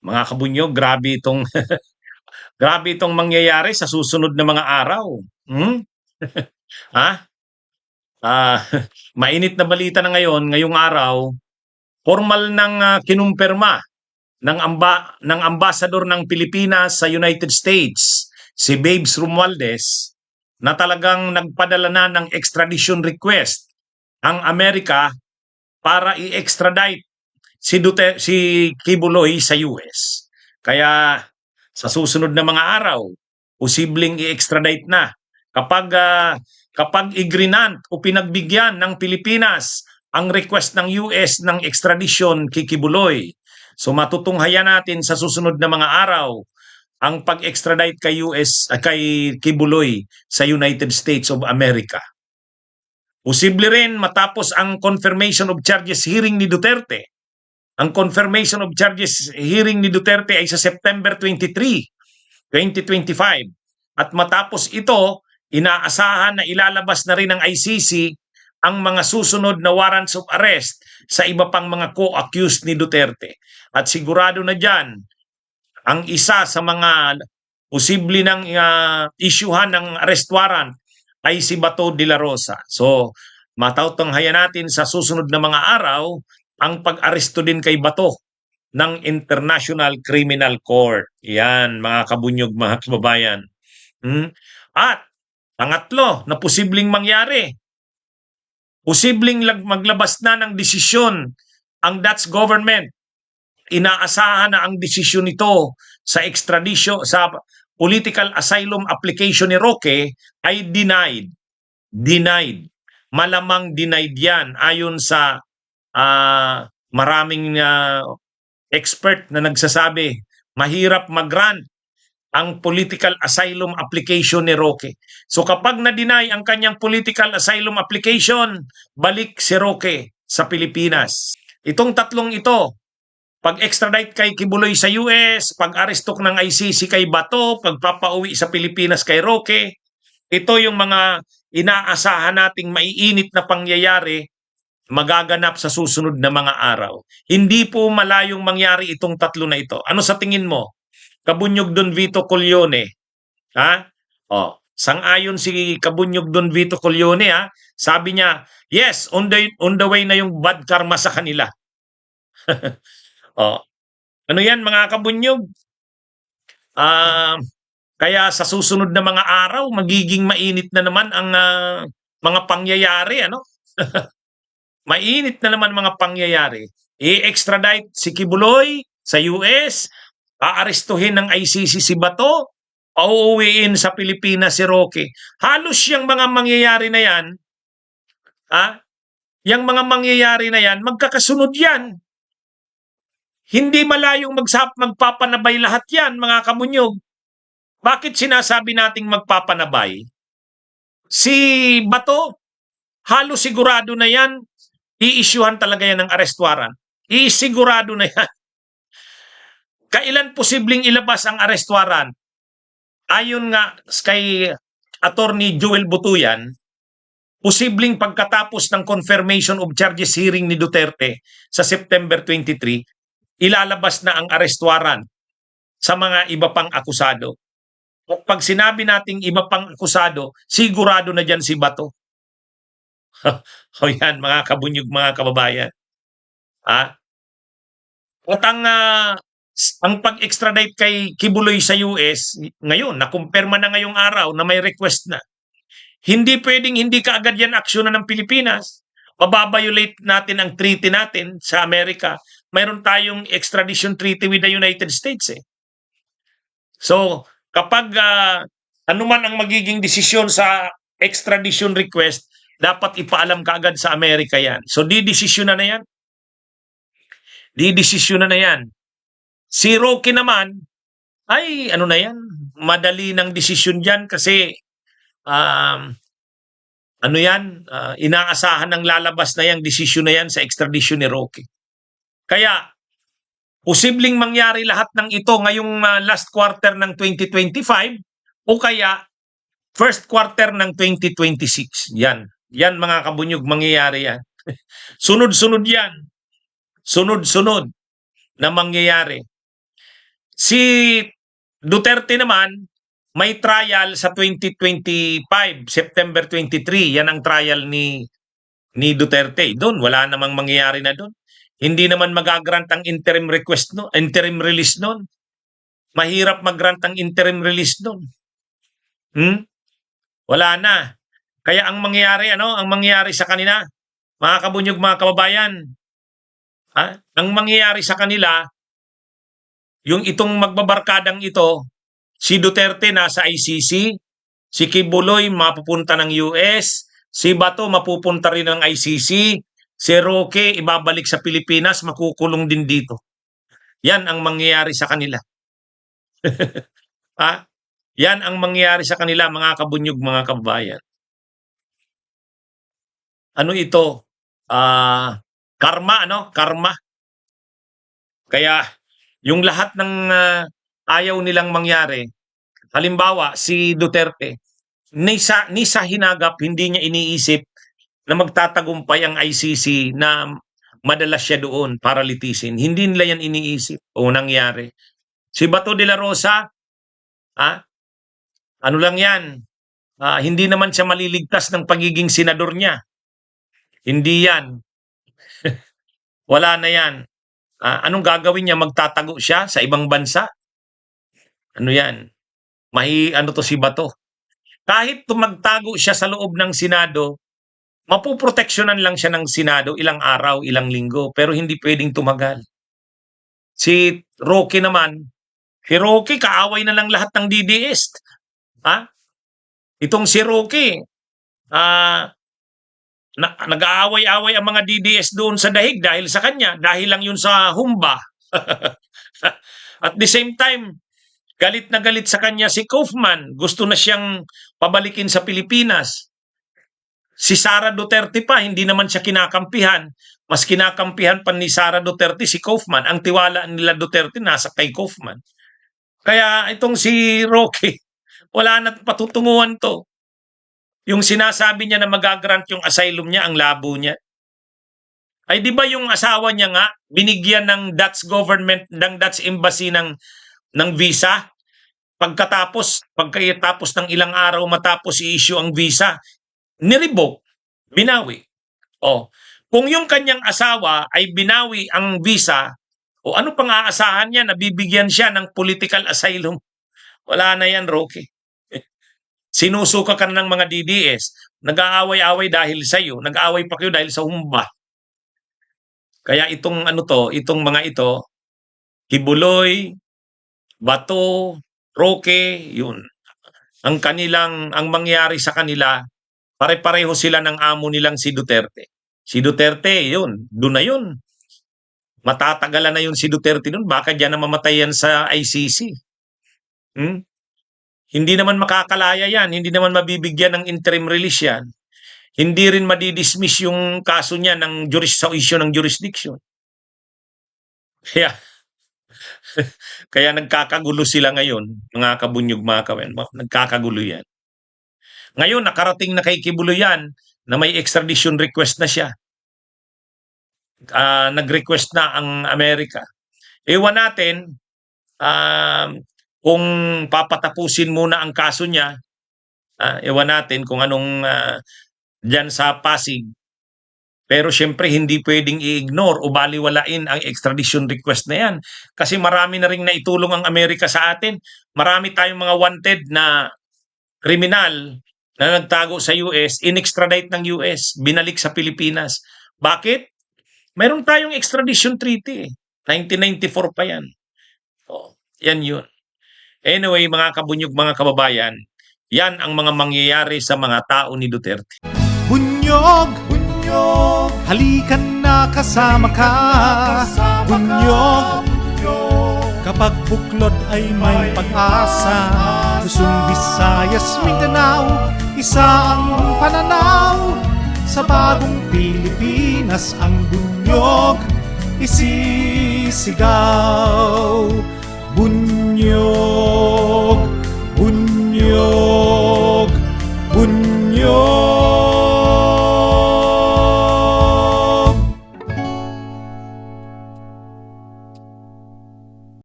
Mga kabunyog, grabe itong mangyayari sa susunod na mga araw. Hmm? Ha? Ah, mainit na balita na ngayon, ngayong araw, formal ng kinumpirma ng ambasador ng Pilipinas sa United States, si Babes Romualdez, na talagang nagpadala na ng extradition request ang Amerika para i-extradite si Kibuloy sa US. Kaya sa susunod na mga araw, posibleng i-extradite na kapag kapag igrinant o pinagbigyan ng Pilipinas ang request ng US ng extradition kay Kibuloy. So matutunghayan natin sa susunod na mga araw ang pag-extradite kay kay Kibuloy sa United States of America. Posible rin matapos ang confirmation of charges hearing ni Duterte. Ang confirmation of charges hearing ni Duterte ay sa September 23, 2025. At matapos ito, inaasahan na ilalabas na rin ng ICC ang mga susunod na warrants of arrest sa iba pang mga co-accused ni Duterte. At sigurado na dyan, ang isa sa mga posible ng isyuhan ng arrest warrant ay si Bato de la Rosa. So, matautunghayan natin sa susunod na mga araw ang pag-aresto din kay Bato ng International Criminal Court. Yan, mga kabunyog, mga kababayan. At pangatlo na posibleng mangyari, posibleng maglabas na ng desisyon ang Dutch government. Inaasahan na ang desisyon nito sa extradition, sa political asylum application ni Roque ay denied. Denied. Malamang denied yan ayon sa maraming expert na nagsasabi mahirap mag-grant ang political asylum application ni Roque. So kapag na-deny ang kanyang political asylum application, balik si Roque sa Pilipinas. Itong tatlong ito, pag-extradite kay Kibuloy sa US, pag-aresto ng ICC kay Bato, pagpapauwi sa Pilipinas kay Roque, ito yung mga inaasahan nating maiinit na pangyayari magaganap sa susunod na mga araw. Hindi po malayong mangyari itong tatlo na ito. Ano sa tingin mo? Kabunyog Don Vito Corleone. Ha? Sang-ayon si Kabunyog Don Vito Corleone, ha? Sabi niya, yes, on the way na yung bad karma sa kanila. Ano yan mga kabunyog? Kaya sa susunod na mga araw, magiging mainit na naman ang mga pangyayari, ano? Mainit na naman mga pangyayari. I-extradite si Kibuloy sa US, aarestuhin ng ICC si Bato, pauuwiin sa Pilipinas si Roque. Halos yung mga mangyayari na yan, yung mga mangyayari na yan, magkakasunod yan. Hindi malayong magpapanabay lahat yan, mga kamunyog. Bakit sinasabi nating magpapanabay? Si Bato, halos sigurado na yan, i-issuehan talaga yan ng arrest warrant. Isigurado na yan. Kailan posibleng ilabas ang arrest warrant? Ayon nga kay Attorney Joel Butuyan, posibleng pagkatapos ng confirmation of charges hearing ni Duterte sa September 23, ilalabas na ang arrest warrant sa mga iba pang akusado. At pag sinabi nating iba pang akusado, sigurado na dyan si Bato. O yan, mga kabunyog, mga kababayan. At ang pag-extradite kay Kibuloy sa US, ngayon, nakumpirma na ngayong araw na may request na. Hindi pwedeng hindi kaagad yan aksyonan ng Pilipinas. Mababiolate natin ang treaty natin sa Amerika. Mayroon tayong extradition treaty with the United States. So, kapag anuman ang magiging desisyon sa extradition request, dapat ipaalam kaagad sa Amerika yan. So, didesisyonan na yan. Didesisyonan na yan. Si Roque naman, ay ano na yan, madali ng desisyon dyan kasi ano yan, inaasahan ng lalabas na yung desisyon na yan sa extradition ni Roque. Kaya, posibleng mangyari lahat ng ito ngayong last quarter ng 2025 o kaya first quarter ng 2026. Yan. Yan mga kabunyog, mangyayari yan. Sunod-sunod yan. Sunod-sunod na mangyayari. Si Duterte naman, may trial sa 2025, September 23. Yan ang trial ni Duterte. Doon, wala namang mangyayari na doon. Hindi naman magagrant ang interim request no, interim release noon. Mahirap mag-grant ang interim release noon. Wala na. Kaya ang mangyayari, ang mangyayari sa kanila, mga kabunyog, mga kababayan, ang mangyayari sa kanila, yung itong magbabarkadang ito, si Duterte nasa ICC, si Kibuloy mapupunta ng US, si Bato mapupunta rin ng ICC, si Roque ibabalik sa Pilipinas, makukulong din dito. Yan ang mangyayari sa kanila. Yan ang mangyayari sa kanila, mga kabunyog, mga kababayan. Ano ito? Karma, Karma. Kaya yung lahat ng ayaw nilang mangyari, halimbawa si Duterte, ni sa hinagap hindi niya iniisip na magtatagumpay ang ICC na madalas siya doon para litisin. Hindi nila yan iniisip o nangyari. Si Bato de la Rosa, ano lang yan, hindi naman siya maliligtas ng pagiging senador niya. Hindi yan. Wala na yan. Anong gagawin niya? Magtatago siya sa ibang bansa? Ano yan? Ano to si Bato? Kahit magtago siya sa loob ng Senado, mapuproteksyonan lang siya ng Senado ilang araw, ilang linggo, pero hindi pwedeng tumagal. Si Roque naman, si Roque kaaway na lang lahat ng DDS. Itong si Roque, nag-aaway-away ang mga DDS doon sa dahig dahil sa kanya, dahil lang yun sa humba. At the same time, galit na galit sa kanya si Kaufman. Gusto na siyang pabalikin sa Pilipinas. Si Sara Duterte pa, hindi naman siya kinakampihan. Mas kinakampihan pa ni Sara Duterte si Kaufman. Ang tiwala nila Duterte nasa kay Kaufman. Kaya itong si Roque, wala na patutunguhan to. Yung sinasabi niya na magagrant yung asylum niya, ang labo niya. Ay di ba yung asawa niya nga, binigyan ng Dutch government, ng Dutch embassy ng visa? Pagkatapos ng ilang araw matapos i-issue ang visa, nirevoke, binawi. Kung yung kanyang asawa ay binawi ang visa, ano pang aasahan niya na bibigyan siya ng political asylum? Wala na yan, Roque. Sinusuka ka ng mga DDS, nag-aaway-away dahil sa iyo, nag-aaway pa kayo dahil sa humba. Kaya itong itong mga ito, Kibuloy, Bato, Roque, yun. Ang mangyari sa kanila, pare-pareho sila ng amo nilang si Duterte. Si Duterte, yun, doon na yun. Matatagalan na yun si Duterte doon, baka diyan na mamatay yan sa ICC. Hindi naman makakalaya yan, hindi naman mabibigyan ng interim release yan. Hindi rin madidismiss yung kaso niya sa issue ng jurisdiction. Kaya nagkakagulo sila ngayon, mga kabunyog, mga kawen. Nagkakagulo yan. Ngayon, nakarating na kay Kibulo yan na may extradition request na siya. Nag-request na ang Amerika. Ewan natin kung papatapusin muna ang kaso niya. Ewan natin kung anong dyan sa Pasig. Pero syempre hindi pwedeng i-ignore o baliwalain ang extradition request na yan. Kasi marami na rin naitulong ang Amerika sa atin. Marami tayong mga wanted na kriminal na nagtago sa US, in-extradite ng US, binalik sa Pilipinas. Bakit? Mayroon tayong extradition treaty. 1994 pa yan. Yan yun. Anyway, mga kabunyog, mga kababayan, yan ang mga mangyayari sa mga tao ni Duterte. Bunyog, bunyog, halikan na kasama ka. Bunyog, kapag buklod ay may pag-asa. Luzon, Visayas, Mindanao, isa ang pananaw. Sa bagong Pilipinas ang bunyog isisigaw.